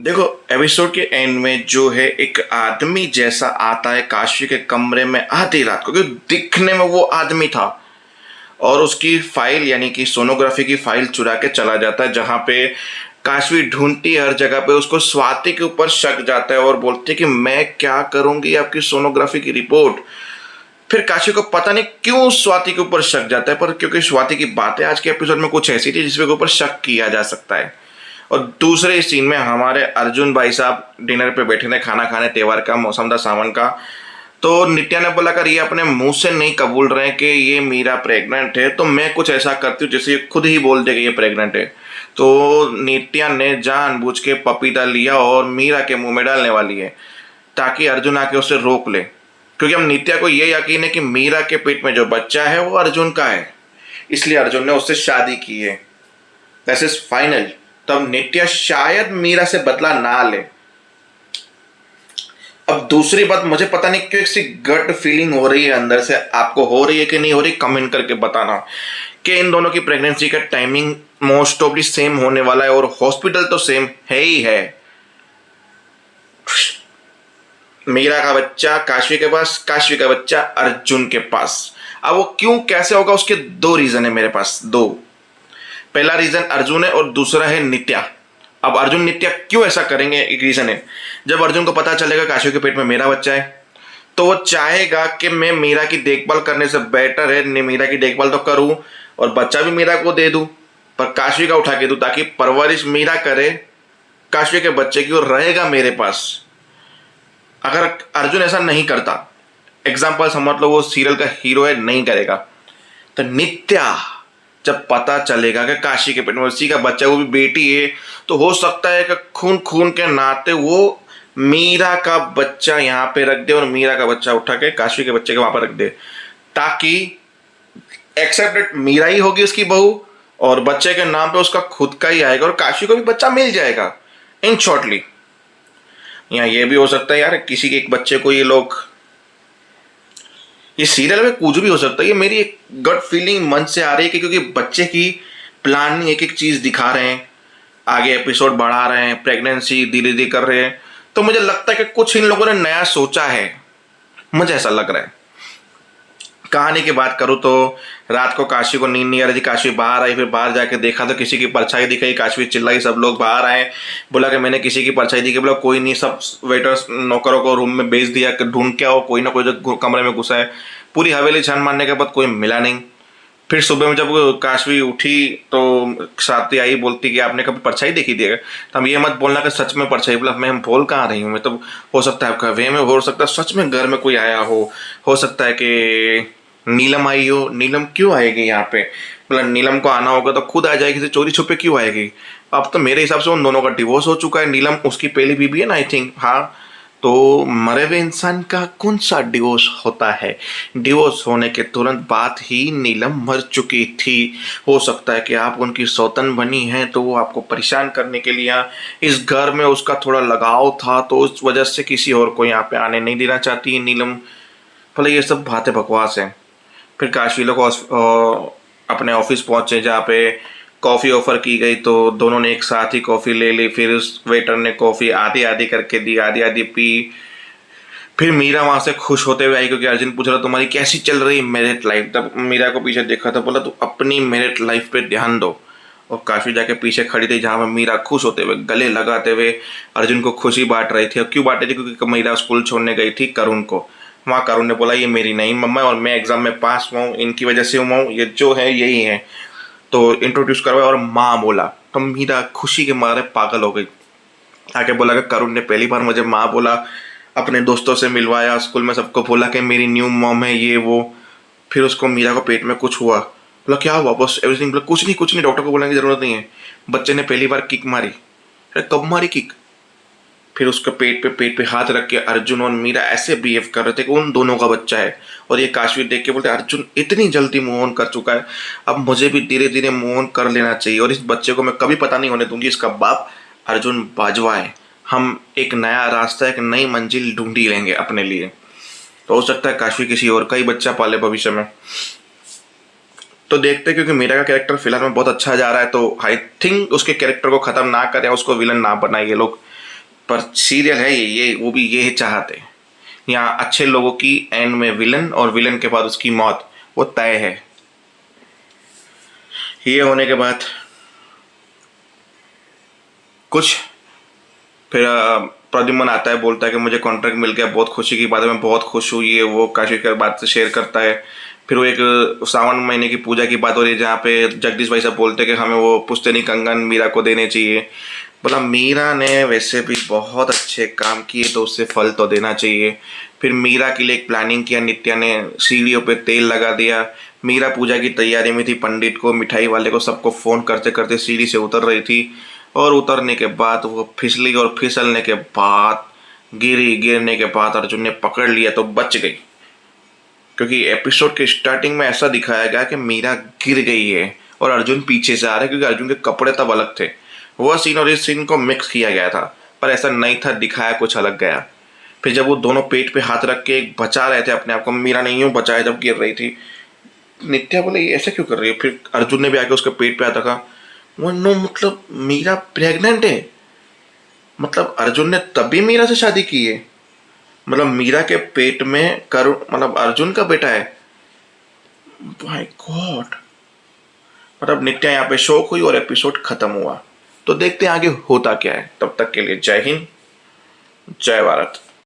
देखो, एपिसोड के एंड में जो है एक आदमी जैसा आता है काशी के कमरे में आधी रात को, क्योंकि दिखने में वो आदमी था और उसकी फाइल यानी कि सोनोग्राफी की फाइल चुरा के चला जाता है, जहां पे काशवी ढूंढती है हर जगह पे। उसको स्वाति के ऊपर शक जाता है और बोलती है कि मैं क्या करूंगी आपकी सोनोग्राफी की रिपोर्ट। फिर काशी को पता नहीं क्यों स्वाति के ऊपर शक जाता है, पर क्योंकि स्वाति की बातें आज के एपिसोड में कुछ ऐसी थी जिसके ऊपर शक किया जा सकता है। और दूसरे सीन में हमारे अर्जुन भाई साहब डिनर पे बैठे थे, खाना खाने, त्योहार का मौसम था, सावन का। तो नित्या ने बोला कर ये अपने मुंह से नहीं कबूल रहे कि ये मीरा प्रेग्नेंट है, तो मैं कुछ ऐसा करती हूँ जैसे ये खुद ही बोल दे कि ये प्रेग्नेंट है। तो नित्या ने जानबूझ के पपीता लिया और मीरा के मुंह में डालने वाली है ताकि अर्जुन आके उसे रोक ले, क्योंकि हम नित्या को ये यकीन है कि मीरा के पेट में जो बच्चा है वो अर्जुन का है, इसलिए अर्जुन ने उससे शादी की है। This is final. तब नित्या शायद मीरा से बदला ना ले। अब दूसरी बात, मुझे पता नहीं क्यों एक गट फीलिंग हो रही है अंदर से, आपको हो रही है कि नहीं हो रही, कमेंट करके बताना कि इन दोनों की प्रेगनेंसी का टाइमिंग मोस्ट ऑफली सेम होने वाला है और हॉस्पिटल तो सेम है ही है। मीरा का बच्चा काशवी के पास, काशवी का बच्चा अर्जुन के पास। अब वो क्यों कैसे होगा, उसके दो रीजन है मेरे पास, दो। पहला रीजन अर्जुन है और दूसरा है नित्या। अब अर्जुन नित्या क्यों ऐसा करेंगे, एक रीजन है, जब अर्जुन को पता चलेगा काशी के पेट में मेरा बच्चा है तो वो चाहेगा कि मैं मीरा की देखभाल करने से बेटर है मीरा की देखभाल तो करूं और बच्चा भी मीरा को दे दूं, पर काशी का उठा के दूं ताकि परवरिश मीरा करे काशी के बच्चे की और रहेगा मेरे पास। अगर अर्जुन ऐसा नहीं करता, एग्जाम्पल समझ लो वो सीरियल का हीरो है, नहीं करेगा, तो नित्या जब पता चलेगा कि काशी के पेट में उसी का बच्चा, वो भी बेटी है, तो हो सकता है कि खून खून के नाते वो मीरा का बच्चा यहाँ पे रख दे और मीरा का बच्चा उठा के काशी के बच्चे के वहां पर रख दे, ताकि एक्सेप्टेड मीरा ही होगी उसकी बहू और बच्चे के नाम पे उसका खुद का ही आएगा और काशी को भी बच्चा मिल जाएगा। इन शॉर्टली यहाँ ये भी हो सकता है यार, किसी के एक बच्चे को ये लोग, ये सीरियल में कुछ भी हो सकता है। ये मेरी एक गट फीलिंग मन से आ रही है कि क्योंकि बच्चे की प्लानिंग एक एक चीज दिखा रहे हैं, आगे एपिसोड बढ़ा रहे हैं, प्रेगनेंसी धीरे धीरे कर रहे हैं, तो मुझे लगता है कि कुछ इन लोगों ने नया सोचा है, मुझे ऐसा लग रहा है। कहानी की बात करूं तो रात को काशी को नींद नहीं आ रही थी, काशी बाहर आई, फिर बाहर जाके देखा तो किसी की परछाई दिखाई, काशी चिल्लाई, सब लोग बाहर आए, बोला कि मैंने किसी की परछाई दिखी, बोला कोई नहीं, सब वेटर्स नौकरों को रूम में भेज दिया कि ढूंढ के आओ, कोई ना कोई जो कमरे में घुसा है। पूरी हवेली छान मारने के बाद कोई मिला नहीं। फिर सुबह में जब काशवी उठी तो साथी आई, बोलती कि आपने कभी परछाई देखी थी? तो हम ये मत बोलना कि सच में परछाई, बोला मैं बोल कहाँ रही हूँ मैं, तो हो सकता है आपका वे में, हो सकता है सच में घर में कोई आया हो सकता है कि नीलम आई हो। नीलम क्यों आएगी यहाँ पे? बोला नीलम को आना होगा तो खुद आ जाएगी, तो चोरी छुपे क्यों आएगी? अब तो मेरे हिसाब से उन दोनों का डिवोर्स हो चुका है, नीलम उसकी पहली बीबी है ना, आई थिंक, हाँ। तो मरे हुए इंसान का कौन सा डिवोर्स होता है? डिवोर्स होने के तुरंत बाद ही नीलम मर चुकी थी। हो सकता है कि आप उनकी सौतन बनी हैं तो वो आपको परेशान करने के लिए, इस घर में उसका थोड़ा लगाव था तो उस वजह से किसी और को यहाँ पे आने नहीं देना चाहती है नीलम। भले ये सब बातें बकवास हैं। फिर काशी लोग अपने ऑफिस पहुंचे जहाँ पे कॉफ़ी ऑफर की गई, तो दोनों ने एक साथ ही कॉफ़ी ले ली। फिर उस वेटर ने कॉफ़ी आधी आधी करके दी, आधी आधी पी। फिर मीरा वहां से खुश होते हुए आई, क्योंकि अर्जुन पूछ रहा तुम्हारी कैसी चल रही मैरिड लाइफ। तब मीरा को पीछे देखा तो बोला तू अपनी मैरिड लाइफ पे ध्यान दो, और काफी जाके पीछे खड़ी थी जहाँ पे मीरा खुश होते हुए गले लगाते हुए अर्जुन को खुशी बांट रही थी। और क्यों बांट रही थी? क्योंकि मीरा स्कूल छोड़ने गई थी करुण को, वहाँ करुण ने बोला ये मेरी नहीं मम्मा और मैं एग्जाम में पास हुआ हूँ, इनकी वजह से हुआ हूँ, ये जो है यही है। तो इंट्रोड्यूस करवाया और माँ बोला, तो मीरा खुशी के मारे पागल हो गई। आके बोला कि करुण ने पहली बार मुझे माँ बोला, अपने दोस्तों से मिलवाया, स्कूल में सबको बोला कि मेरी न्यू मॉम है ये वो। फिर उसको मीरा को पेट में कुछ हुआ, बोला क्या हुआ बस एवरीथिंग, बोला कुछ नहीं डॉक्टर को बोलने की जरूरत नहीं है। बच्चे ने पहली बार किक मारी। अरे कब मारी किक? फिर उसके पेट पे हाथ रख के अर्जुन और मीरा ऐसे बिहेव कर रहे थे कि उन दोनों का बच्चा है। और ये काशवी देख के बोलते अर्जुन इतनी जल्दी मूव ऑन कर चुका है, अब मुझे भी धीरे धीरे मूव ऑन कर लेना चाहिए, और इस बच्चे को मैं कभी पता नहीं होने दूंगी इसका बाप अर्जुन बाजवा है। हम एक नया रास्ता, एक नई मंजिल ढूंढ ही लेंगे अपने लिए। तो हो सकता है काशवी किसी और का ही बच्चा पाले भविष्य में, तो देखते हैं। क्योंकि मीरा का कैरेक्टर फिलहाल में बहुत अच्छा जा रहा है, तो आई थिंक उसके कैरेक्टर को खत्म ना करें, उसको विलन ना बनाए ये लोग। पर सीरियल है ये वो भी ये चाहते हैं। यहाँ अच्छे लोगों की एंड में विलन और विलन के बाद उसकी मौत वो तय है। ये होने के बाद कुछ फिर प्रद्युम्न आता है, बोलता है कि मुझे कॉन्ट्रैक्ट मिल गया, बहुत खुशी की बात है, मैं बहुत खुश हूँ। ये वो काशी के बात से शेयर करता है। फिर वो एक सावन महीने की पूजा की बात हो रही है जहाँ पे जगदीश भाई साहब बोलते हैं कि हमें वो पुश्तैनी कंगन मीरा को देने चाहिए। बोला मीरा ने वैसे भी बहुत अच्छे काम किए तो उससे फल तो देना चाहिए। फिर मीरा के लिए एक प्लानिंग किया, नित्या ने सीढ़ियों पे तेल लगा दिया। मीरा पूजा की तैयारी में थी, पंडित को, मिठाई वाले को, सबको फ़ोन करते करते सीढ़ी से उतर रही थी। और उतरने के बाद वो फिसली और फिसलने के बाद गिरने के बाद अर्जुन ने पकड़ लिया तो बच गई। क्योंकि एपिसोड के स्टार्टिंग में ऐसा दिखाया गया कि मीरा गिर गई है और अर्जुन पीछे से आ रहा है, क्योंकि अर्जुन के कपड़े तब अलग थे। वह सीन और इस सीन को मिक्स किया गया था, पर ऐसा नहीं था, दिखाया कुछ अलग गया। फिर जब वो दोनों पेट पे हाथ रख के बचा रहे थे अपने आप को, मीरा ने यूं बचाया जब गिर रही थी। नित्या बोले ये ऐसा क्यों कर रही है। फिर अर्जुन ने भी आके उसके पेट पे हाथ रखा। वो नो मतलब मीरा प्रेग्नेंट है, मतलब अर्जुन ने तभी मीरा से शादी की है, मतलब मीरा के पेट में करुण मतलब अर्जुन का बेटा है। My God. मतलब नित्या यहाँ पे शौक हुई और एपिसोड खत्म हुआ। तो देखते हैं आगे होता क्या है। तब तक के लिए जय हिंद, जय भारत।